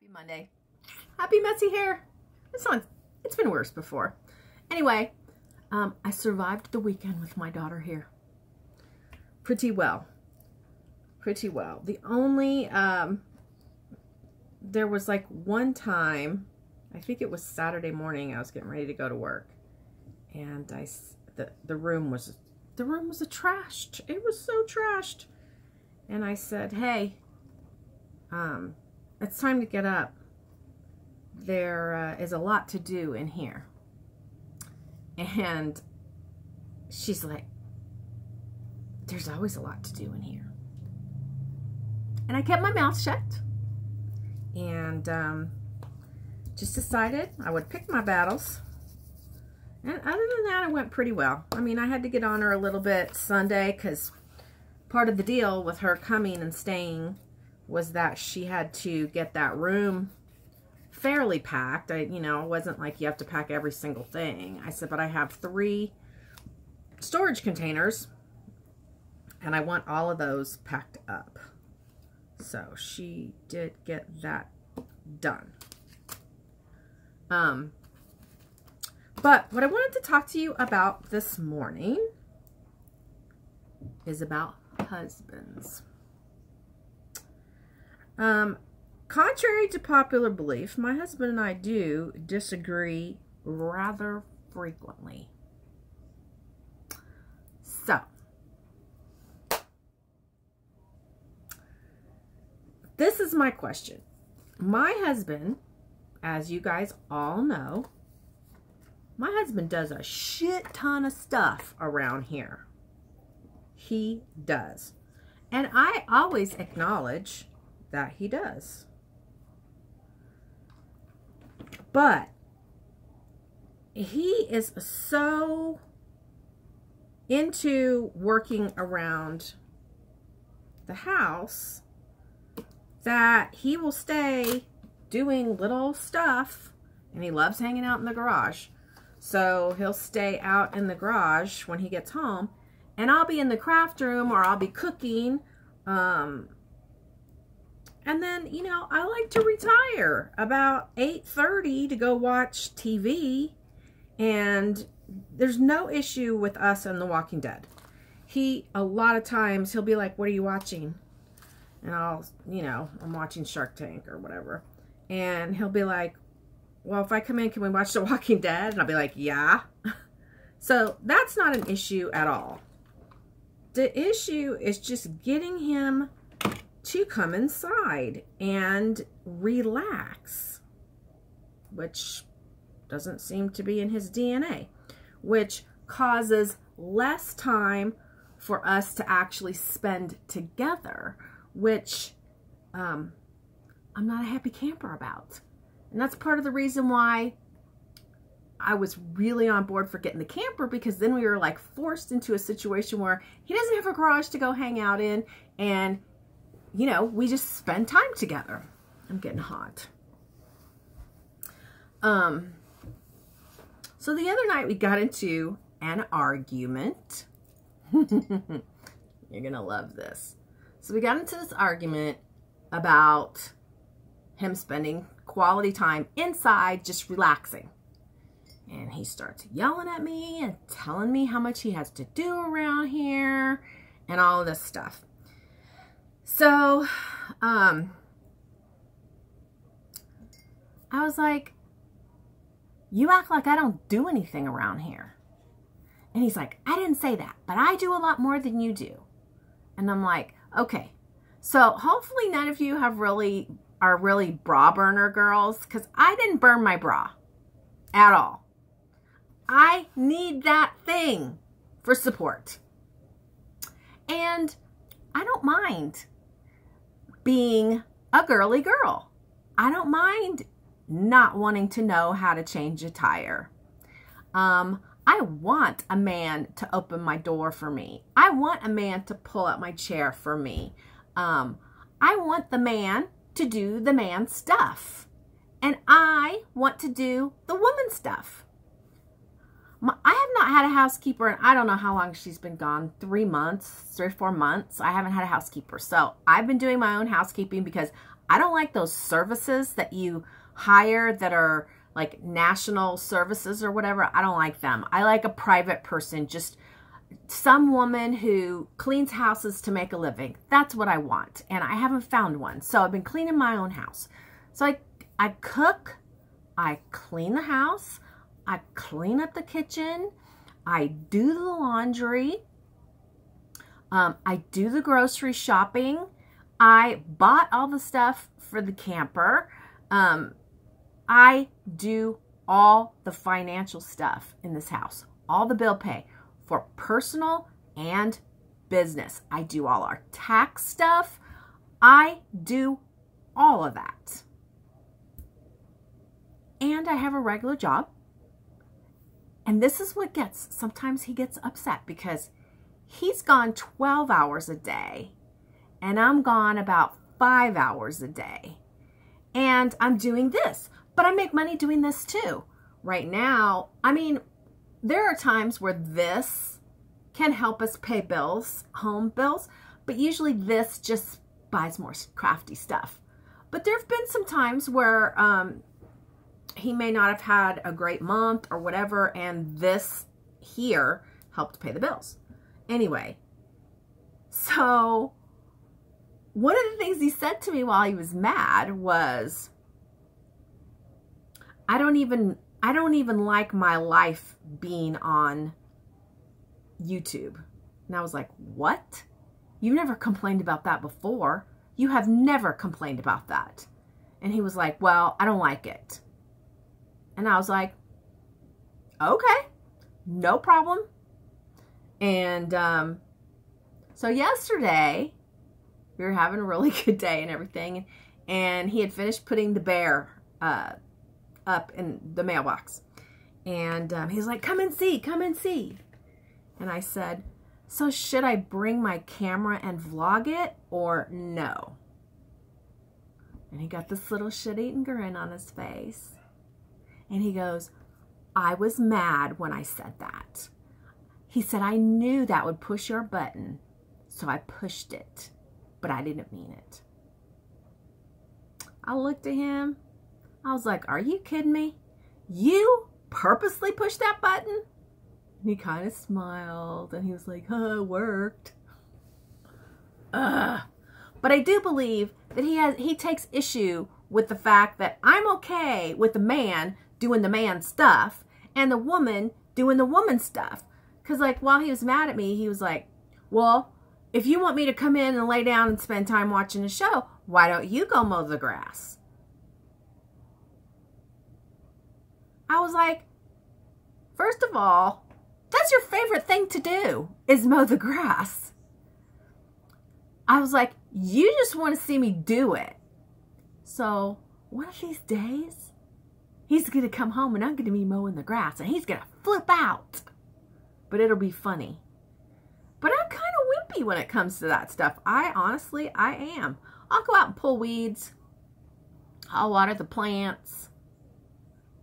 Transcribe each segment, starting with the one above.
Happy Monday. Happy messy hair. It's been worse before. Anyway, I survived the weekend with my daughter here. Pretty well. Pretty well. The only, there was like one time, I think it was Saturday morning, I was getting ready to go to work. And the room was trashed. It was so trashed. And I said, hey, it's time to get up. There is a lot to do in here. And she's like, there's always a lot to do in here. And I kept my mouth shut. And just decided I would pick my battles. And other than that, it went pretty well. I mean, I had to get on her a little bit Sunday because part of the deal with her coming and staying was that she had to get that room fairly packed. It wasn't like you have to pack every single thing. I said, but I have 3 storage containers and I want all of those packed up. So she did get that done. But what I wanted to talk to you about this morning is about husbands. Contrary to popular belief, my husband and I do disagree rather frequently. So, this is my question. My husband, as you guys all know, my husband does a shit ton of stuff around here. He does. And I always acknowledge that he does. But he is so into working around the house that he will stay doing little stuff, and he loves hanging out in the garage. So he'll stay out in the garage when he gets home, and I'll be in the craft room or I'll be cooking. And then, I like to retire about 8:30 to go watch TV. And there's no issue with us and The Walking Dead. A lot of times, he'll be like, what are you watching? And I'll, I'm watching Shark Tank or whatever. And he'll be like, well, if I come in, can we watch The Walking Dead? And I'll be like, yeah. So that's not an issue at all. The issue is just getting him to come inside and relax, which doesn't seem to be in his DNA, which causes less time for us to actually spend together, which I'm not a happy camper about. And that's part of the reason why I was really on board for getting the camper, because then we were like forced into a situation where he doesn't have a garage to go hang out in, and we just spend time together. I'm getting hot. So the other night we got into an argument. You're gonna love this. So we got into this argument about him spending quality time inside just relaxing. And he starts yelling at me and telling me how much he has to do around here and all of this stuff. So, I was like, you act like I don't do anything around here. And he's like, I didn't say that, but I do a lot more than you do. And I'm like, okay. So hopefully none of you are really bra burner girls, because I didn't burn my bra at all. I need that thing for support. And I don't mind being a girly girl. I don't mind not wanting to know how to change a tire. I want a man to open my door for me. I want a man to pull up my chair for me. I want the man to do the man stuff. And I want to do the woman stuff. I have not had a housekeeper, and I don't know how long she's been gone, 3 months, 3 or 4 months. I haven't had a housekeeper. So I've been doing my own housekeeping because I don't like those services that you hire that are like national services or whatever. I don't like them. I like a private person, just some woman who cleans houses to make a living. That's what I want. And I haven't found one. So I've been cleaning my own house. So I cook, I clean the house, I clean up the kitchen, I do the laundry, I do the grocery shopping, I bought all the stuff for the camper, I do all the financial stuff in this house, all the bill pay for personal and business. I do all our tax stuff. I do all of that. And I have a regular job. And this is what sometimes he gets upset because he's gone 12 hours a day and I'm gone about 5 hours a day. And I'm doing this, but I make money doing this too. Right now, I mean, there are times where this can help us pay bills, home bills, but usually this just buys more crafty stuff. But there have been some times where he may not have had a great month or whatever, and this here helped pay the bills. Anyway, so one of the things he said to me while he was mad was, I don't even like my life being on YouTube. And I was like, what? You've never complained about that before. You have never complained about that. And he was like, well, I don't like it. And I was like, okay, no problem. And so yesterday, we were having a really good day and everything. And he had finished putting the bear up in the mailbox. And he's like, come and see, come and see. And I said, so should I bring my camera and vlog it or no? And he got this little shit-eating grin on his face. And he goes, I was mad when I said that. He said, I knew that would push your button, so I pushed it, but I didn't mean it. I looked at him. I was like, are you kidding me? You purposely pushed that button? And he kind of smiled and he was like, oh, it worked. But I do believe that he takes issue with the fact that I'm okay with the man doing the man stuff and the woman doing the woman stuff. Because like while he was mad at me, he was like, well, if you want me to come in and lay down and spend time watching a show, why don't you go mow the grass? I was like, first of all, that's your favorite thing to do, is mow the grass. I was like, you just want to see me do it. So one of these days, he's going to come home and I'm going to be mowing the grass and he's going to flip out. But it'll be funny. But I'm kind of wimpy when it comes to that stuff. I am. I'll go out and pull weeds. I'll water the plants.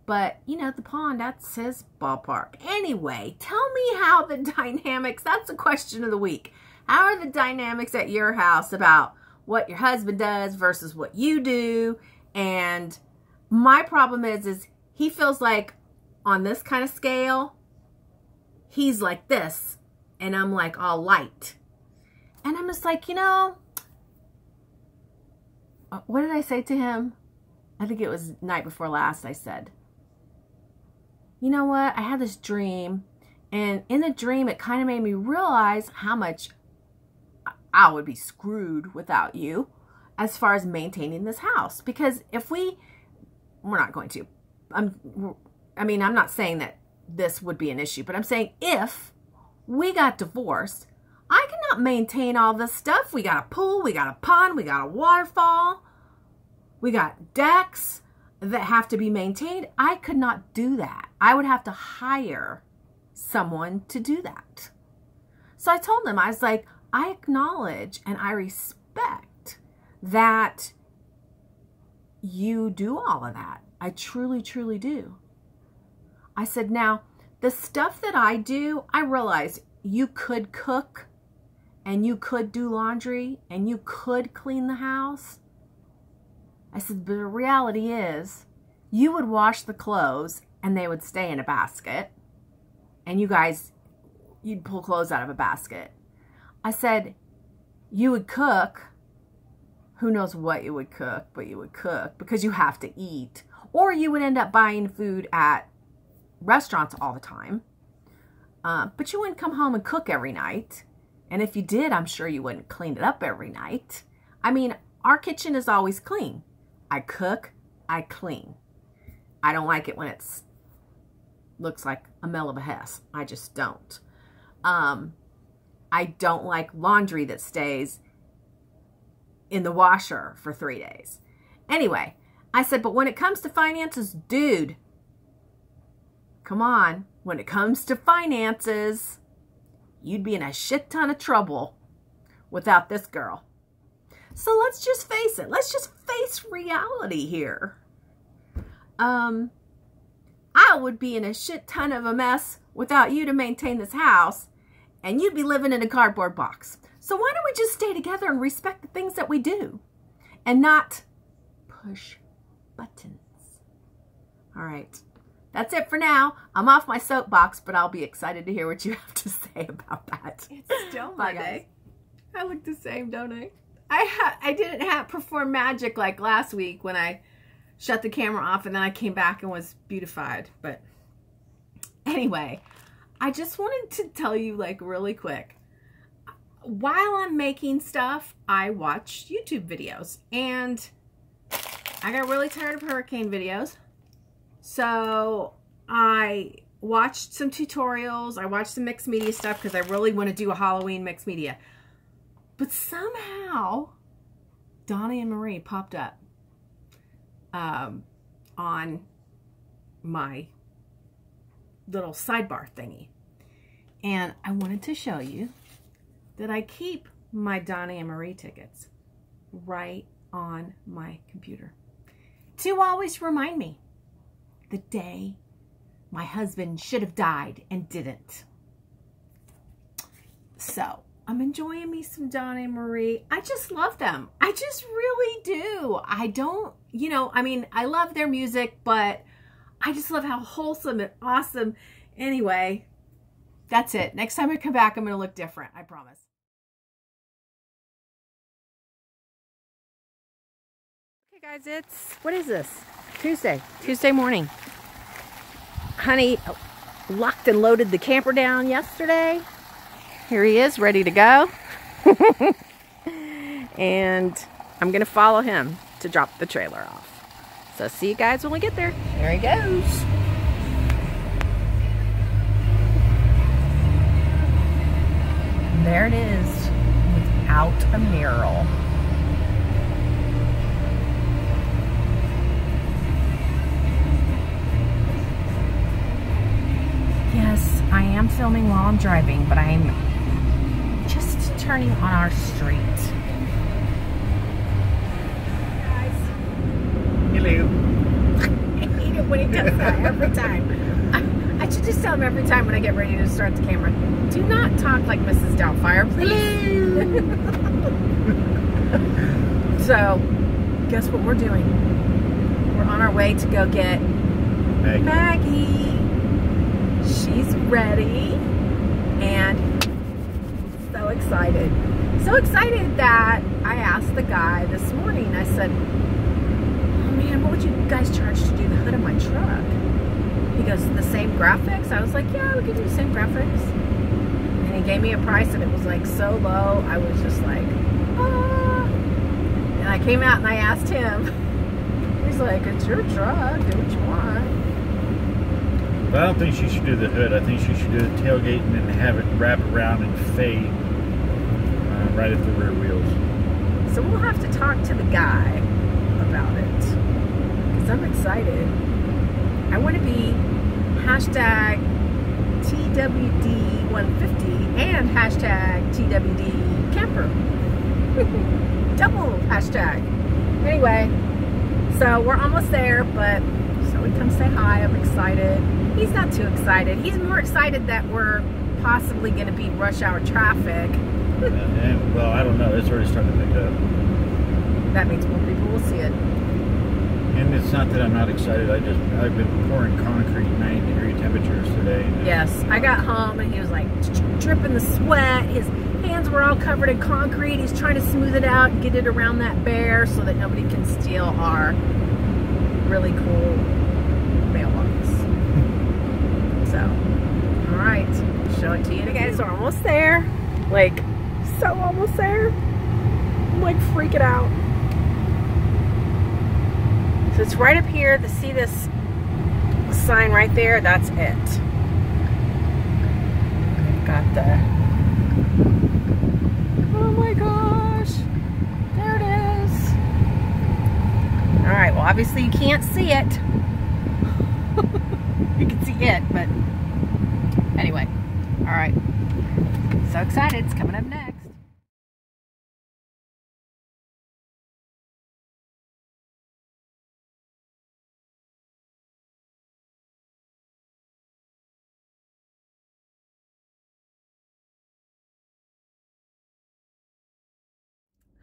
But, you know, the pond, that's his ballpark. Anyway, tell me how the dynamics, that's the question of the week. How are the dynamics at your house about what your husband does versus what you do? And my problem is he feels like on this kind of scale, he's like this. And I'm like all light. And I'm just like, you know, what did I say to him? I think it was night before last I said, you know what? I had this dream. And in the dream, it kind of made me realize how much I would be screwed without you as far as maintaining this house. Because if we're not going to. I mean, I'm not saying that this would be an issue, but I'm saying if we got divorced, I cannot maintain all this stuff. We got a pool, we got a pond, we got a waterfall, we got decks that have to be maintained. I could not do that. I would have to hire someone to do that. So I told him, I was like, I acknowledge and I respect that you do all of that. I truly, truly do. I said, now, the stuff that I do, I realize you could cook and you could do laundry and you could clean the house. I said, but the reality is, you would wash the clothes and they would stay in a basket. And you guys, you'd pull clothes out of a basket. I said, you would cook. Who knows what you would cook, but you would cook because you have to eat. Or you would end up buying food at restaurants all the time. But you wouldn't come home and cook every night. And if you did, I'm sure you wouldn't clean it up every night. I mean, our kitchen is always clean. I cook, I clean. I don't like it when it's looks like a mell of a hess. I just don't. I don't like laundry that stays in the washer for 3 days. Anyway, I said, but when it comes to finances, dude, come on. When it comes to finances, you'd be in a shit ton of trouble without this girl. So let's just face it. Let's just face reality here. I would be in a shit ton of a mess without you to maintain this house, and you'd be living in a cardboard box. So why don't we just stay together and respect the things that we do and not push buttons? All right. That's it for now. I'm off my soapbox, but I'll be excited to hear what you have to say about that. It's still Bye, Monday. guys. I look the same, don't I? I didn't perform magic like last week when I shut the camera off and then I came back and was beautified. But anyway, I just wanted to tell you like really quick. While I'm making stuff, I watch YouTube videos and I got really tired of hurricane videos. So I watched some tutorials. I watched some mixed media stuff because I really want to do a Halloween mixed media. But somehow, Donnie and Marie popped up on my little sidebar thingy. And I wanted to show you that I keep my Donnie and Marie tickets right on my computer to always remind me the day my husband should have died and didn't. So I'm enjoying me some Donnie and Marie. I just love them. I just really do. I don't, you know, I mean, I love their music, but I just love how wholesome and awesome. Anyway, that's it. Next time I come back, I'm going to look different. I promise. Okay, guys, what is this? Tuesday morning. Honey locked and loaded the camper down yesterday. Here he is, ready to go. And I'm going to follow him to drop the trailer off. So see you guys when we get there. There he goes. There it is, without a mural. Yes, I am filming while I'm driving, but I'm just turning on our street. Guys. Hello. I hate it when he does that every time. I should just tell him every time when I get ready to start the camera, do not talk like Mrs. Doubtfire, please. So, guess what we're doing? We're on our way to go get Maggie. She's ready and so excited. So excited that I asked the guy this morning, I said, oh man, what would you guys charge to do the hood of my truck? He goes, the same graphics? I was like, yeah, we could do the same graphics. And he gave me a price and it was like so low, I was just like, ah. And I came out and I asked him. He's like, it's your truck, do what you want. But I don't think she should do the hood. I think she should do the tailgate and then have it wrap around and fade right at the rear wheels. So we'll have to talk to the guy about it. Because I'm excited. I want to be hashtag TWD150 and hashtag TWD camper. Double hashtag. Anyway, so we're almost there, but so we come say hi. I'm excited. He's not too excited. He's more excited that we're possibly going to be rush hour traffic. And, well, I don't know. It's already starting to pick up. That means more people will see it. And it's not that I'm not excited. I've been pouring concrete 90-degree temperatures today. Yes, I got home and he was like dripping the sweat. His hands were all covered in concrete. He's trying to smooth it out and get it around that bear so that nobody can steal our really cool mailbox. So, all right, show it to you. You guys are almost there. Like, so almost there. I'm like freaking out. So it's right up here. To see this sign right there, that's it. I've got the, oh my gosh, there it is. All right, well obviously you can't see it. You can see it, but anyway, all right. So excited, it's coming up next.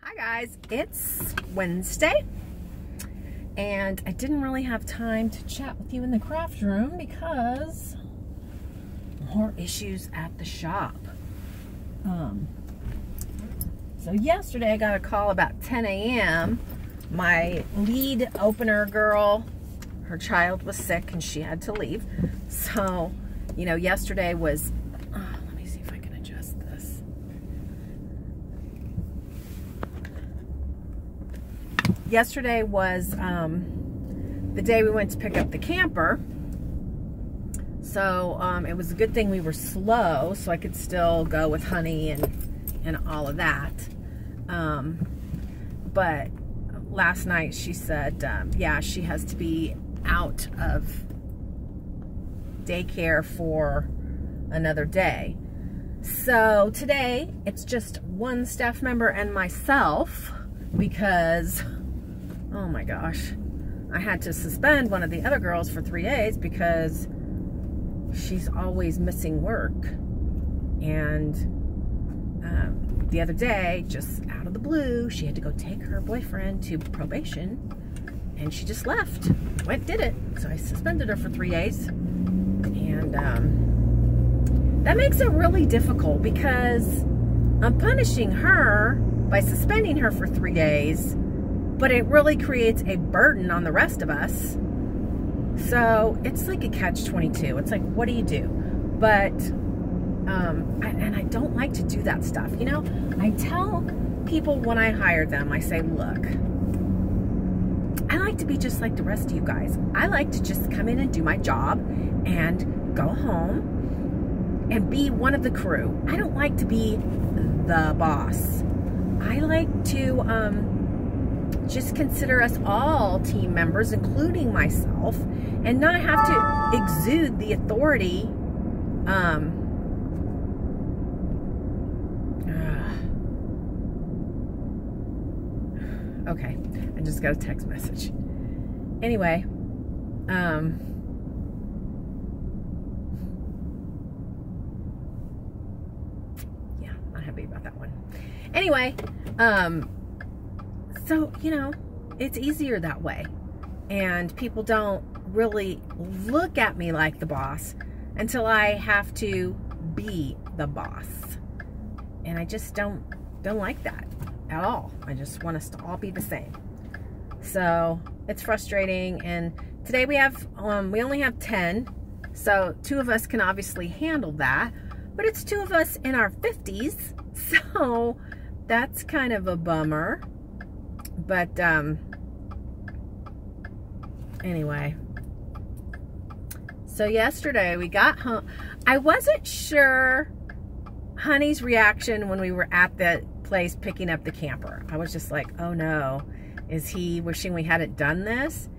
Hi guys, it's Wednesday and I didn't really have time to chat with you in the craft room because more issues at the shop. So yesterday I got a call about 10 a.m. My lead opener girl, her child was sick and she had to leave. So, you know, yesterday was, let me see if I can adjust this. Yesterday was the day we went to pick up the camper. So it was a good thing we were slow so I could still go with Honey and all of that. But last night she said, yeah, she has to be out of daycare for another day. So today it's just one staff member and myself because, oh my gosh, I had to suspend one of the other girls for 3 days because she's always missing work. And the other day, just out of the blue, she had to go take her boyfriend to probation and she just left, did it. So I suspended her for 3 days. And that makes it really difficult because I'm punishing her by suspending her for 3 days, but it really creates a burden on the rest of us. So it's like a catch-22. It's like, what do you do? But, and I don't like to do that stuff. You know, I tell people when I hire them, I say, look, I like to be just like the rest of you guys. I like to just come in and do my job and go home and be one of the crew. I don't like to be the boss. I like to just consider us all team members, including myself, and not have to exude the authority. Okay, I just got a text message. Anyway, yeah, not happy about that one. Anyway, so, you know, it's easier that way. And people don't really look at me like the boss until I have to be the boss. And I just don't like that at all. I just want us to all be the same. So it's frustrating. And today we have, we only have 10. So 2 of us can obviously handle that, but it's 2 of us in our 50s. So that's kind of a bummer. But anyway, so yesterday we got home. I wasn't sure Honey's reaction when we were at the place picking up the camper. I was just like, oh no, is he wishing we hadn't done this?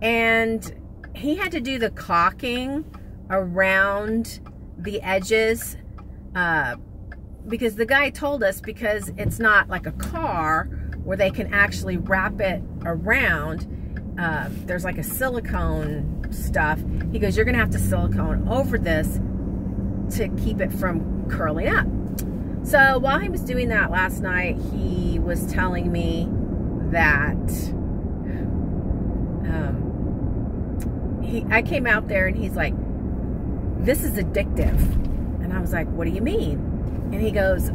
And he had to do the caulking around the edges because the guy told us, because it's not like a car where they can actually wrap it around. There's like a silicone stuff. He goes, you're gonna have to silicone over this to keep it from curling up. So while he was doing that last night, he was telling me that I came out there and he's like, this is addictive. And I was like, what do you mean? And he goes,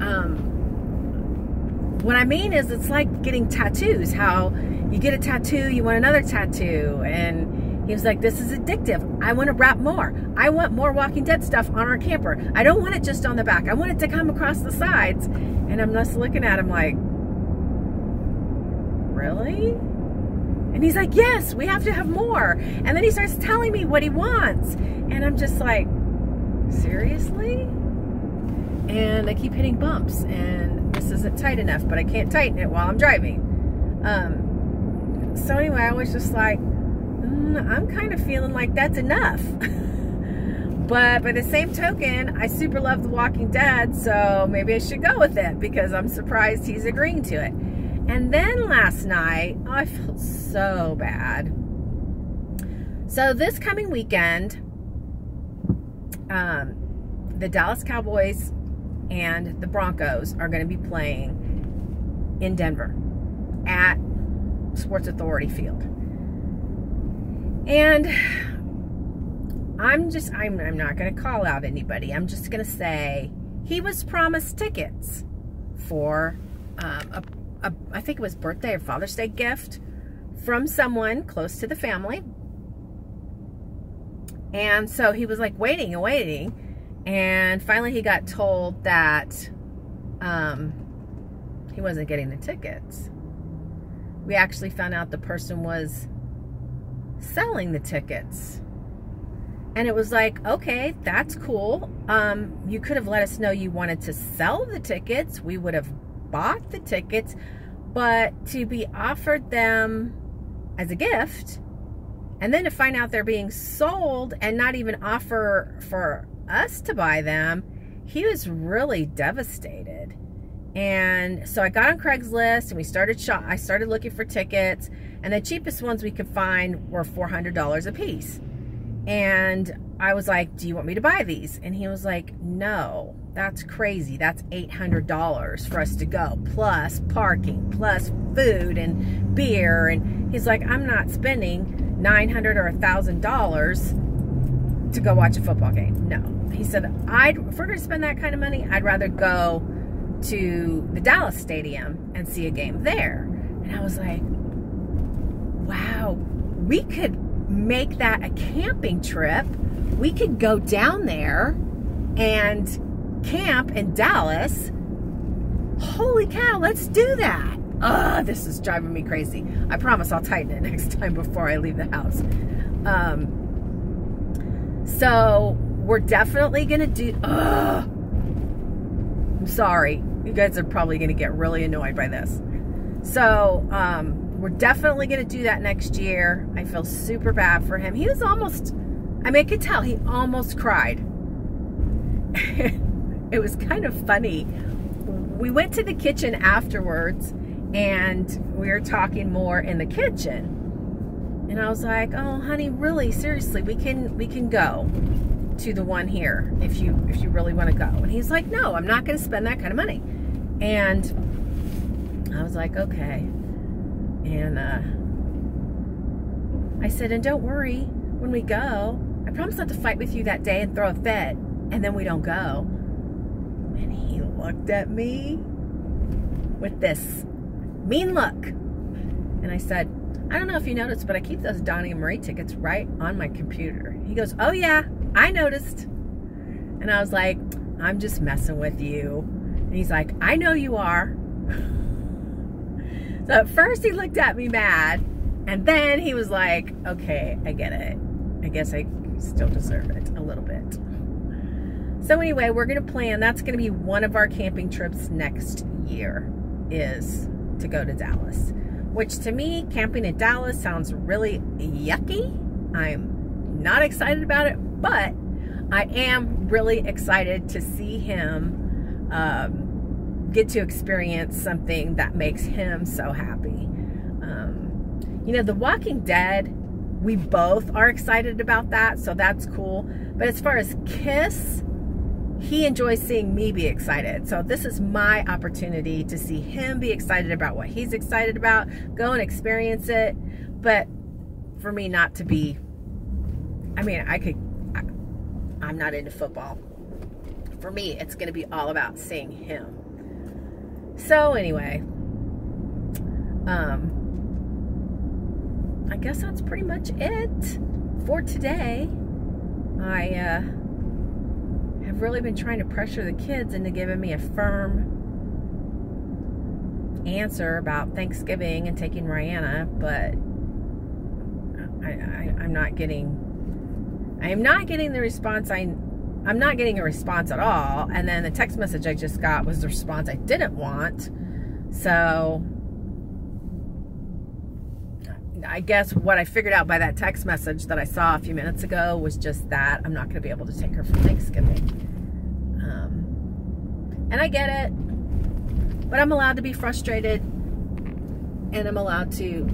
what I mean is it's like getting tattoos. How you get a tattoo, you want another tattoo. And he was like, this is addictive. I want to wrap more. I want more Walking Dead stuff on our camper. I don't want it just on the back. I want it to come across the sides. And I'm just looking at him like, really? And he's like, yes, we have to have more. And then he starts telling me what he wants. And I'm just like, seriously? And I keep hitting bumps. And this isn't tight enough, but I can't tighten it while I'm driving. So anyway, I was just like, I'm kind of feeling like that's enough. But by the same token, I super love The Walking Dead, so maybe I should go with it because I'm surprised he's agreeing to it. And then last night, I felt so bad. So this coming weekend, the Dallas Cowboys and the Broncos are going to be playing in Denver at Sports Authority Field. And I'm not going to call out anybody. I'm just going to say he was promised tickets for I think it was birthday or Father's Day gift from someone close to the family. And so he was like waiting and waiting. And finally he got told that he wasn't getting the tickets. We actually found out the person was selling the tickets. And it was like, okay, that's cool. You could have let us know you wanted to sell the tickets. We would have bought the tickets, but to be offered them as a gift and then to find out they're being sold and not even offer for us to buy them, he was really devastated. And so I got on Craigslist and I started looking for tickets, and the cheapest ones we could find were $400 a piece. And I was like, do you want me to buy these? And he was like, no, that's crazy. That's $800 for us to go, plus parking, plus food and beer. And he's like, I'm not spending $900 or $1,000 to go watch a football game. No. He said, if we're going to spend that kind of money, I'd rather go to the Dallas Stadium and see a game there. And I was like, wow, we could make that a camping trip. We could go down there and camp in Dallas. Holy cow, let's do that. Ugh, this is driving me crazy. I promise I'll tighten it next time before I leave the house. So we're definitely gonna do, I'm sorry. You guys are probably gonna get really annoyed by this. So, we're definitely going to do that next year. I feel super bad for him. He was almost, I mean, I could tell he almost cried. It was kind of funny. We went to the kitchen afterwards and we were talking more in the kitchen. And I was like, oh, honey, really, seriously, we can go to the one here if you really want to go. And he's like, no, I'm not going to spend that kind of money. And I was like, okay. And I said, and don't worry, when we go, I promise not to fight with you that day and throw a fit, and then we don't go. And he looked at me with this mean look. And I said, I don't know if you noticed, but I keep those Donnie and Marie tickets right on my computer. He goes, oh yeah, I noticed. And I was like, I'm just messing with you. And he's like, I know you are. So at first he looked at me mad, and then he was like, okay, I get it. I guess I still deserve it a little bit. So anyway, we're going to plan, that's going to be one of our camping trips next year, is to go to Dallas. Which to me, camping in Dallas sounds really yucky. I'm not excited about it, but I am really excited to see him get to experience something that makes him so happy. You know, The Walking Dead, we both are excited about that, so that's cool. But as far as Kiss, he enjoys seeing me be excited. So this is my opportunity to see him be excited about what he's excited about, go and experience it. But for me not to be, I mean, I'm not into football. For me, it's going to be all about seeing him. So anyway, I guess that's pretty much it for today. I have really been trying to pressure the kids into giving me a firm answer about Thanksgiving and taking Rihanna, but I'm not getting the response. I'm not getting a response at all. And then the text message I just got was the response I didn't want. So I guess what I figured out by that text message that I saw a few minutes ago was just that I'm not going to be able to take her for Thanksgiving. And I get it, but I'm allowed to be frustrated, and I'm allowed to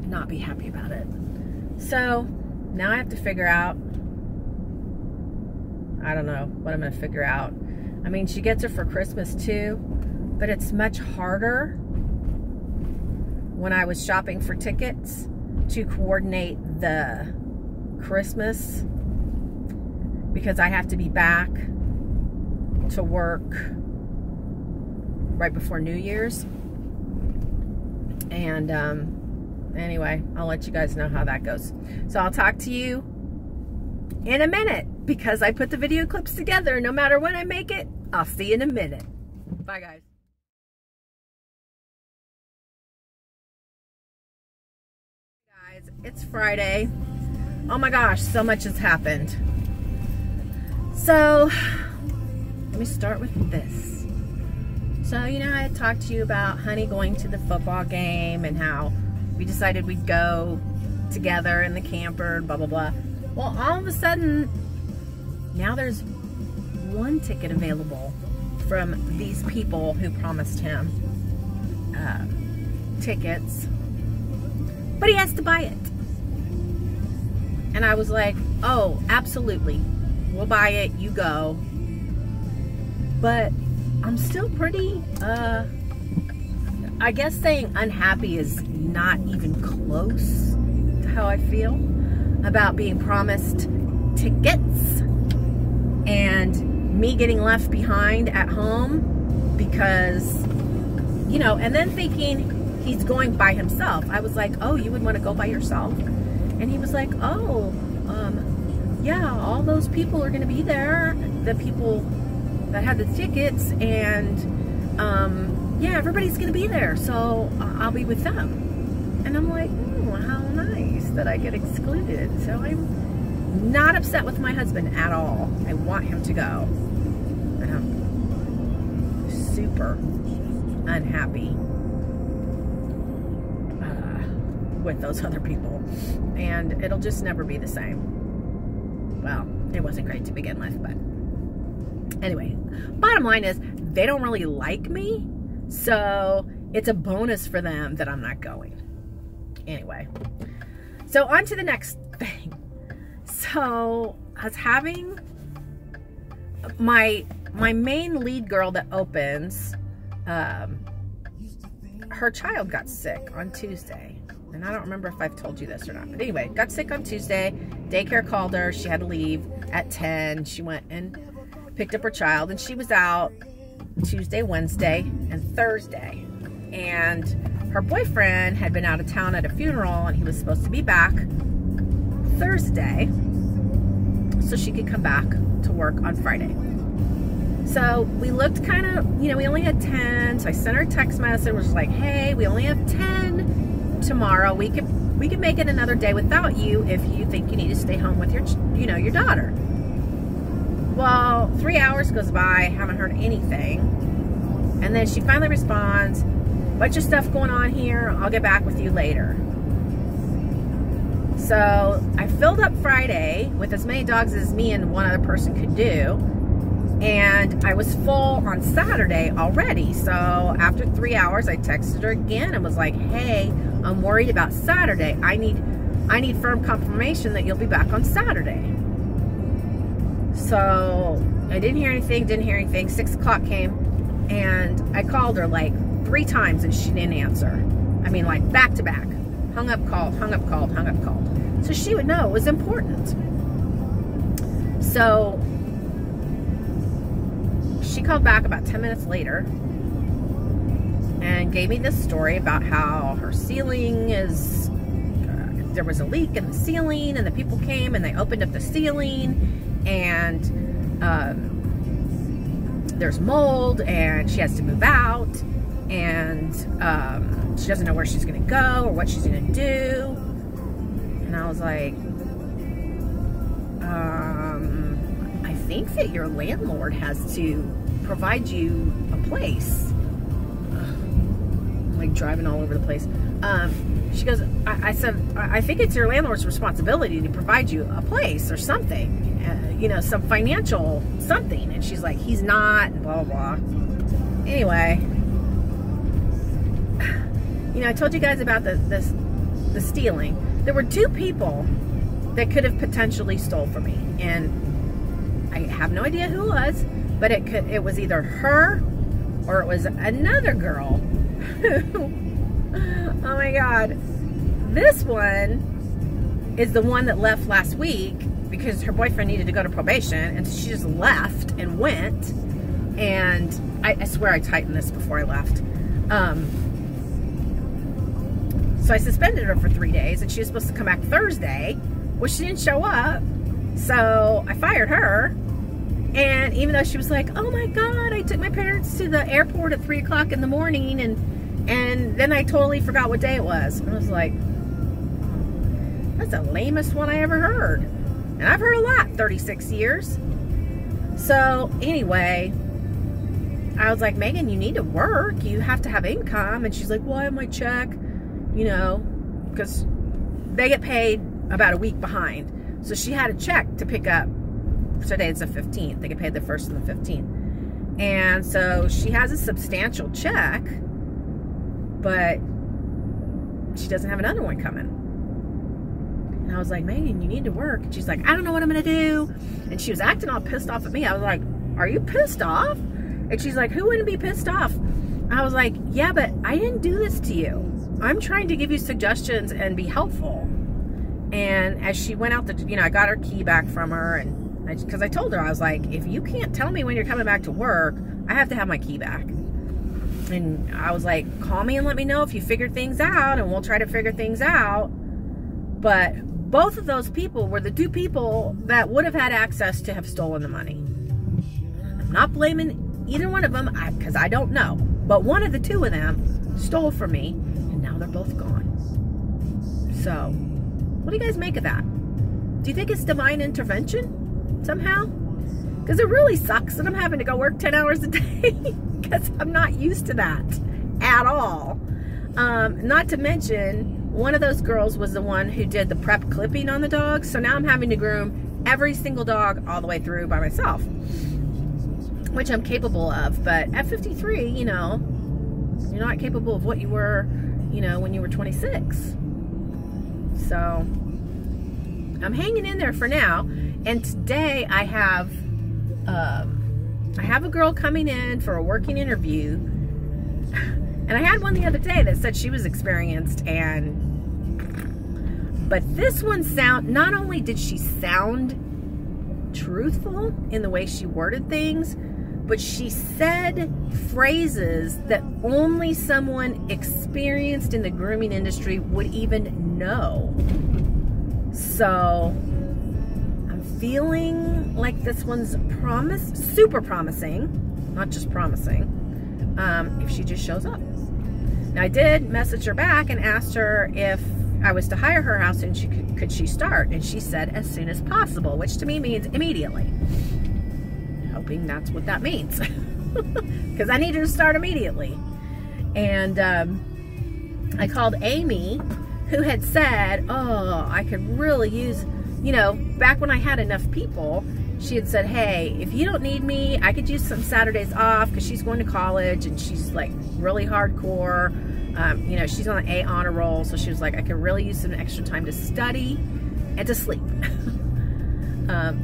not be happy about it. So now I have to figure out, I don't know what I'm going to figure out. I mean, she gets her for Christmas too, but it's much harder when I was shopping for tickets to coordinate the Christmas, because I have to be back to work right before New Year's. And anyway, I'll let you guys know how that goes. So I'll talk to you in a minute, because I put the video clips together. No matter when I make it, I'll see you in a minute. Bye, guys. Guys, it's Friday. Oh my gosh, so much has happened. So let me start with this. So, you know, I had talked to you about Honey going to the football game and how we decided we'd go together in the camper, blah, blah, blah. Well, all of a sudden, now there's one ticket available from these people who promised him tickets, but he has to buy it. And I was like, oh, absolutely. We'll buy it, you go. But I'm still pretty, I guess saying unhappy is not even close to how I feel about being promised tickets and me getting left behind at home because, you know, and then thinking he's going by himself. I was like, oh, you would want to go by yourself? And he was like, oh, yeah, all those people are going to be there, the people that had the tickets, and yeah, everybody's gonna be there, so I'll be with them. And I'm like, oh, how nice that I get excluded. So I'm not upset with my husband at all. I want him to go, and I'm super unhappy with those other people, and it'll just never be the same. Well, it wasn't great to begin with, but anyway, bottom line is they don't really like me, so it's a bonus for them that I'm not going. Anyway, so on to the next thing. So I was having my main lead girl that opens, her child got sick on Tuesday. And I don't remember if I've told you this or not. But anyway, got sick on Tuesday. Daycare called her. She had to leave at 10. She went and picked up her child, and she was out Tuesday, Wednesday, and Thursday. And her boyfriend had been out of town at a funeral, and he was supposed to be back Thursday so she could come back to work on Friday. So we looked kind of, you know, we only had 10, so I sent her a text message, was like, hey, we only have 10 tomorrow. We could make it another day without you if you think you need to stay home with your, you know, your daughter. Well, 3 hours goes by, haven't heard anything. And then she finally responds, bunch of stuff going on here, I'll get back with you later. So I filled up Friday with as many dogs as me and one other person could do. And I was full on Saturday already. So after 3 hours, I texted her again and was like, hey, I'm worried about Saturday. I need firm confirmation that you'll be back on Saturday. So I didn't hear anything. 6 o'clock came, and I called her like 3 times and she didn't answer. I mean, like back to back. Hung up, called, hung up, called, hung up, called. So she would know it was important. So she called back about 10 minutes later and gave me this story about how her ceiling is, there was a leak in the ceiling, and the people came and they opened up the ceiling, and there's mold, and she has to move out, and she doesn't know where she's going to go or what she's going to do. And I was like, I think that your landlord has to provide you a place. I'm like driving all over the place. She goes, I said, I think it's your landlord's responsibility to provide you a place or something, you know, some financial something. And she's like, he's not, blah, blah, blah. Anyway, you know, I told you guys about the stealing. There were 2 people that could have potentially stole from me. And I have no idea who it was, but it was either her or it was another girl who, oh my God. This one is the one that left last week because her boyfriend needed to go to probation, and she just left and went. And I swear I tightened this before I left. So I suspended her for 3 days, and she was supposed to come back Thursday. Well, she didn't show up, so I fired her. And even though she was like, oh my God, I took my parents to the airport at 3 o'clock in the morning, and then I totally forgot what day it was. And I was like, that's the lamest one I ever heard. And I've heard a lot, 36 years. So anyway, I was like, Megan, you need to work. You have to have income. And she's like, well, I have my check, you know, because they get paid about a week behind. So she had a check to pick up. Today's the 15th. They get paid the 1st and the 15th. And so she has a substantial check, but she doesn't have another one coming. And I was like, Megan, you need to work. And she's like, I don't know what I'm going to do. And she was acting all pissed off at me. I was like, are you pissed off? And she's like, who wouldn't be pissed off? I was like, yeah, but I didn't do this to you. I'm trying to give you suggestions and be helpful. And as she went out, you know, I got her key back from her, and because I told her, I was like, if you can't tell me when you're coming back to work, I have to have my key back. And I was like, call me and let me know if you figure things out, and we'll try to figure things out. But both of those people were the 2 people that would have had access to have stolen the money. I'm not blaming either one of them, because I don't know. But one of the 2 of them stole from me, and now they're both gone. So, what do you guys make of that? Do you think it's divine intervention somehow? Because it really sucks that I'm having to go work 10 hours a day because I'm not used to that at all. Not to mention, one of those girls was the one who did the prep clipping on the dogs. So now I'm having to groom every single dog all the way through by myself, which I'm capable of. But at 53, you know, you're not capable of what you were, you know, when you were 26. So I'm hanging in there for now. And today I have a girl coming in for a working interview. And I had one the other day that said she was experienced, but this one not only did she sound truthful in the way she worded things, but she said phrases that only someone experienced in the grooming industry would even know. So I'm feeling like this one's super promising, not just promising, if she just shows up. Now, I did message her back and asked her if I was to hire her house and could she start, and she said as soon as possible, which to me means immediately. Hoping that's what that means, because I need her to start immediately. And I called Amy, who had said, oh, I could really use, you know, back when I had enough people, she had said, hey, if you don't need me, I could use some Saturdays off, because she's going to college and she's like really hardcore. You know, she's on an A honor roll, so she was like, I could really use some extra time to study and to sleep.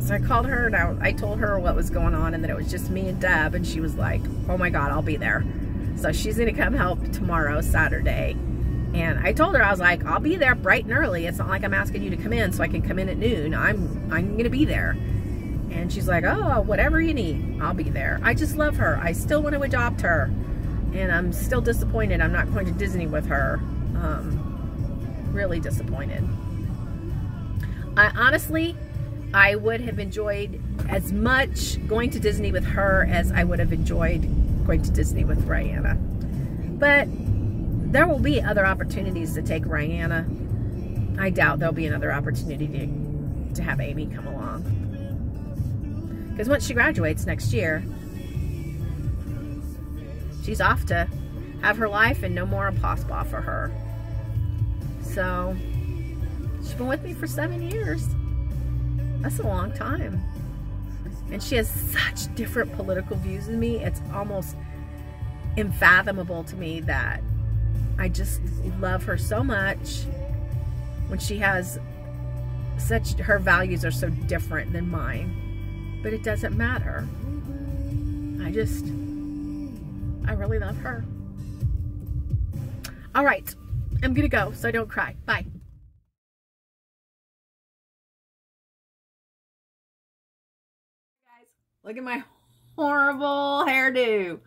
So I called her and I told her what was going on and that it was just me and Deb, and she was like, oh my God, I'll be there. So she's gonna come help tomorrow, Saturday, And I told her, I was like, I'll be there bright and early. It's not like I'm asking you to come in so I can come in at noon. I'm going to be there. And she's like, oh, whatever you need, I'll be there. I just love her. I still want to adopt her. And I'm still disappointed I'm not going to Disney with her. Really disappointed. I would have enjoyed as much going to Disney with her as I would have enjoyed going to Disney with Rihanna. But there will be other opportunities to take Rihanna. I doubt there'll be another opportunity to have Amy come along. Because once she graduates next year, she's off to have her life and no more Apostles for her. So, she's been with me for 7 years. That's a long time. And she has such different political views than me. It's almost unfathomable to me that I just love her so much when she has her values are so different than mine. But it doesn't matter. I really love her. All right, I'm gonna go so I don't cry. Bye. Guys, look at my horrible hairdo.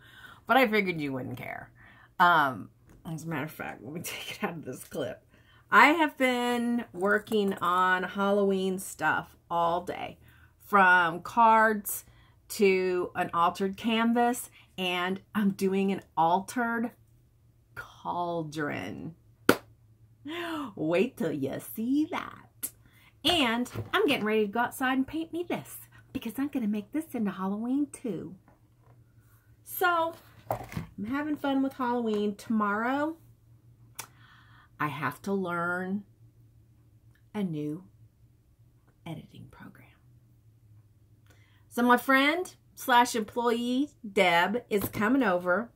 But I figured you wouldn't care. As a matter of fact, let me take it out of this clip. I have been working on Halloween stuff all day. From cards to an altered canvas, and I'm doing an altered cauldron. Wait till you see that. And I'm getting ready to go outside and paint me this, because I'm going to make this into Halloween too. So, I'm having fun with Halloween. Tomorrow, I have to learn a new editing program. So my friend / employee, Deb, is coming over.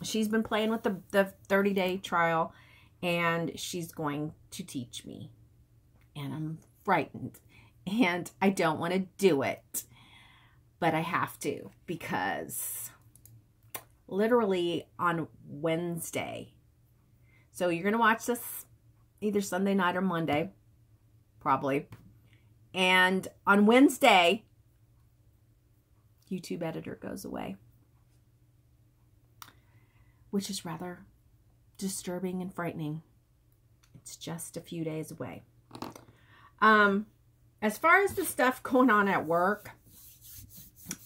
She's been playing with the 30-day trial, and she's going to teach me. And I'm frightened, and I don't want to do it. But I have to, because literally on Wednesday. So you're going to watch this either Sunday night or Monday, probably. And on Wednesday, YouTube editor goes away, which is rather disturbing and frightening. It's just a few days away. As far as the stuff going on at work,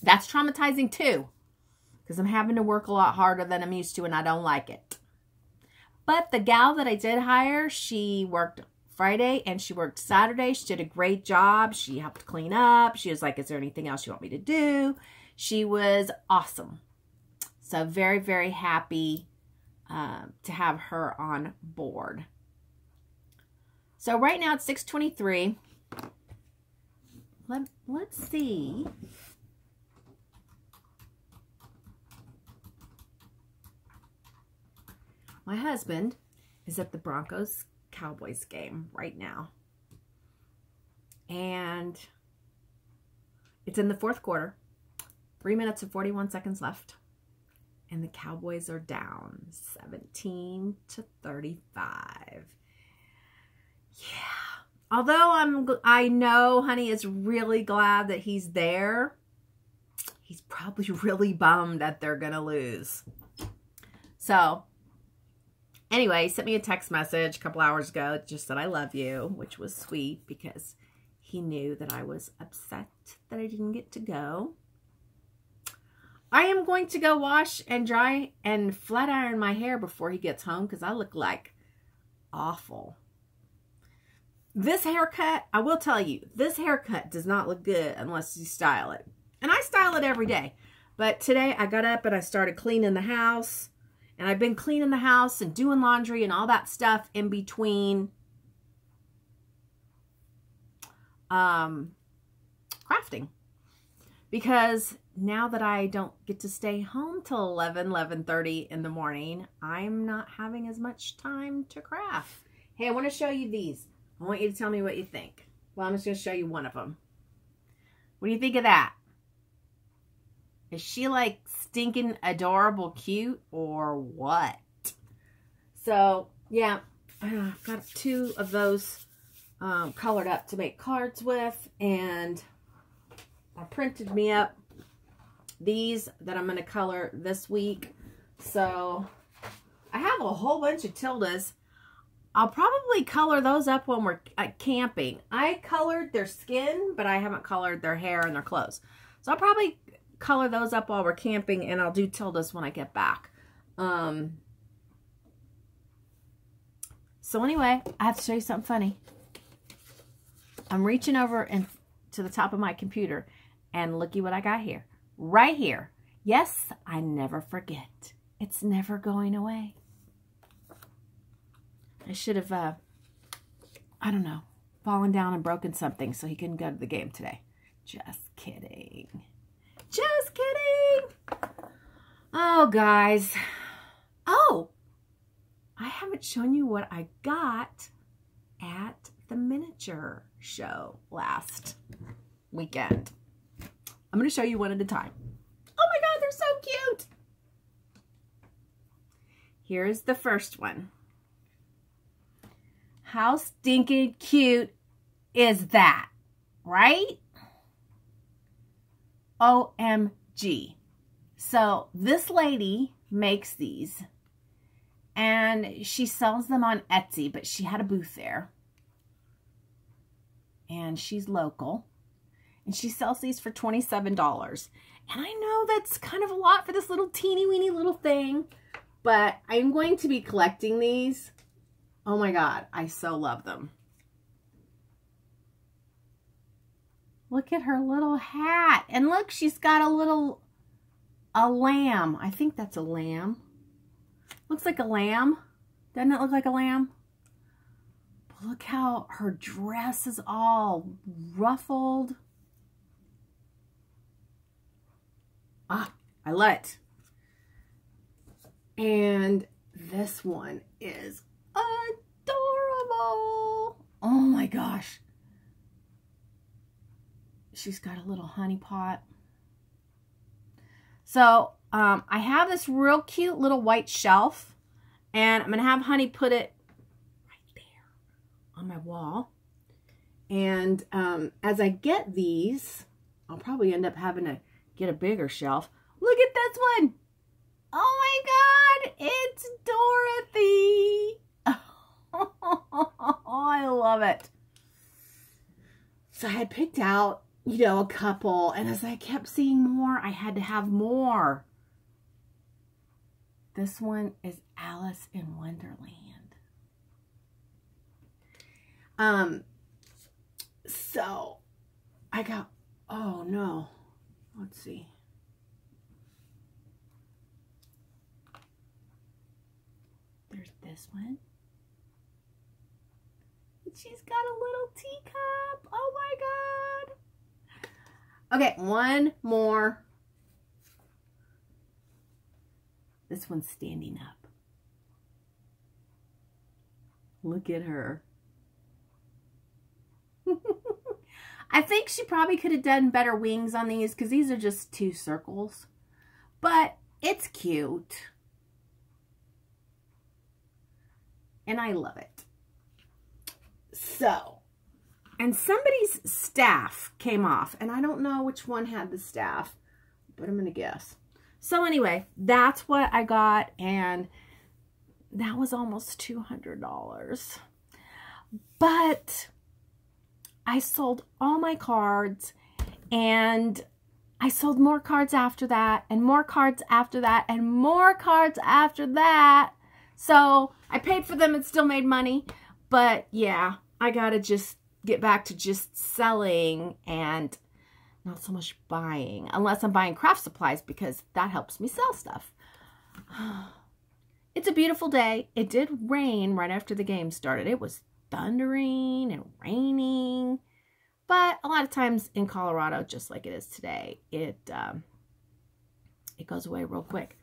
that's traumatizing too, because I'm having to work a lot harder than I'm used to, and I don't like it. But the gal that I did hire, she worked Friday and she worked Saturday. She did a great job. She helped clean up. She was like, is there anything else you want me to do? She was awesome. So very, very happy to have her on board. So right now it's 6:23. Let's see. My husband is at the Broncos-Cowboys game right now. And it's in the fourth quarter. 3 minutes and 41 seconds left. And the Cowboys are down 17-35. Yeah. Although I know Honey is really glad that he's there, he's probably really bummed that they're going to lose. So, anyway, he sent me a text message a couple hours ago. It just said, I love you, which was sweet because he knew that I was upset that I didn't get to go. I am going to go wash and dry and flat iron my hair before he gets home because I look like awful. This haircut, I will tell you, this haircut does not look good unless you style it. And I style it every day. But today I got up and I started cleaning the house. And I've been cleaning the house and doing laundry and all that stuff in between crafting. Because now that I don't get to stay home till 11:30 in the morning, I'm not having as much time to craft. Hey, I want to show you these. I want you to tell me what you think. Well, I'm just going to show you one of them. What do you think of that? Is she like stinking adorable cute or what? So yeah, I've got 2 of those colored up to make cards with, and I printed me up these that I'm going to color this week. So I have a whole bunch of Tildas. I'll probably color those up when we're camping. I colored their skin, but I haven't colored their hair and their clothes. So I'll probably color those up while we're camping, and I'll do Tildas when I get back. So anyway, I have to show you something funny. I'm reaching over to the top of my computer, and looky what I got here. Right here. Yes, I never forget. It's never going away. I should have, I don't know, fallen down and broken something so he couldn't go to the game today. Just kidding. Just kidding. Oh, guys. Oh, I haven't shown you what I got at the miniature show last weekend. I'm going to show you one at a time. Oh my God, they're so cute. Here's the first one. How stinking cute is that, right? OMG. So this lady makes these, and she sells them on Etsy, but she had a booth there. And she's local. And she sells these for $27. And I know that's kind of a lot for this little teeny weeny little thing, but I'm going to be collecting these. Oh my God, I so love them. Look at her little hat. And look, she's got a lamb. I think that's a lamb. Looks like a lamb. Doesn't it look like a lamb? But look how her dress is all ruffled. Ah, I love it. And this one is adorable. Oh my gosh. She's got a little honey pot. So I have this real cute little white shelf, and I'm going to have Honey put it right there on my wall. And as I get these, I'll probably end up having to get a bigger shelf. Look at this one. Oh my God, it's Dorothy. Oh, I love it. So I had picked out, you know, a couple, and as I kept seeing more, I had to have more. This one is Alice in Wonderland. So I got, oh no, let's see. There's this one. She's got a little teacup. Oh my God. Okay, one more. This one's standing up. Look at her. I think she probably could have done better wings on these because these are just 2 circles. But it's cute. And I love it. So, and somebody's staff came off, and I don't know which one had the staff, but I'm going to guess. So anyway, that's what I got, and that was almost $200. But I sold all my cards, and I sold more cards after that, and more cards after that, and more cards after that. So I paid for them and still made money, but yeah, I gotta just get back to just selling and not so much buying, unless I'm buying craft supplies because that helps me sell stuff. It's a beautiful day. It did rain right after the game started. It was thundering and raining, but a lot of times in Colorado, just like it is today, it goes away real quick.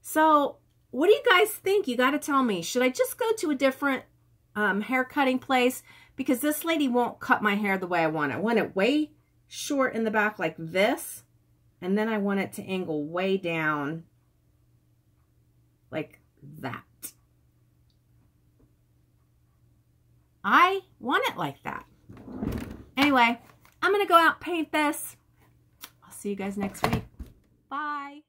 So what do you guys think? You got to tell me. Should I just go to a different hair cutting place? Because this lady won't cut my hair the way I want it. I want it way short in the back like this. And then I want it to angle way down like that. I want it like that. Anyway, I'm going to go out and paint this. I'll see you guys next week. Bye.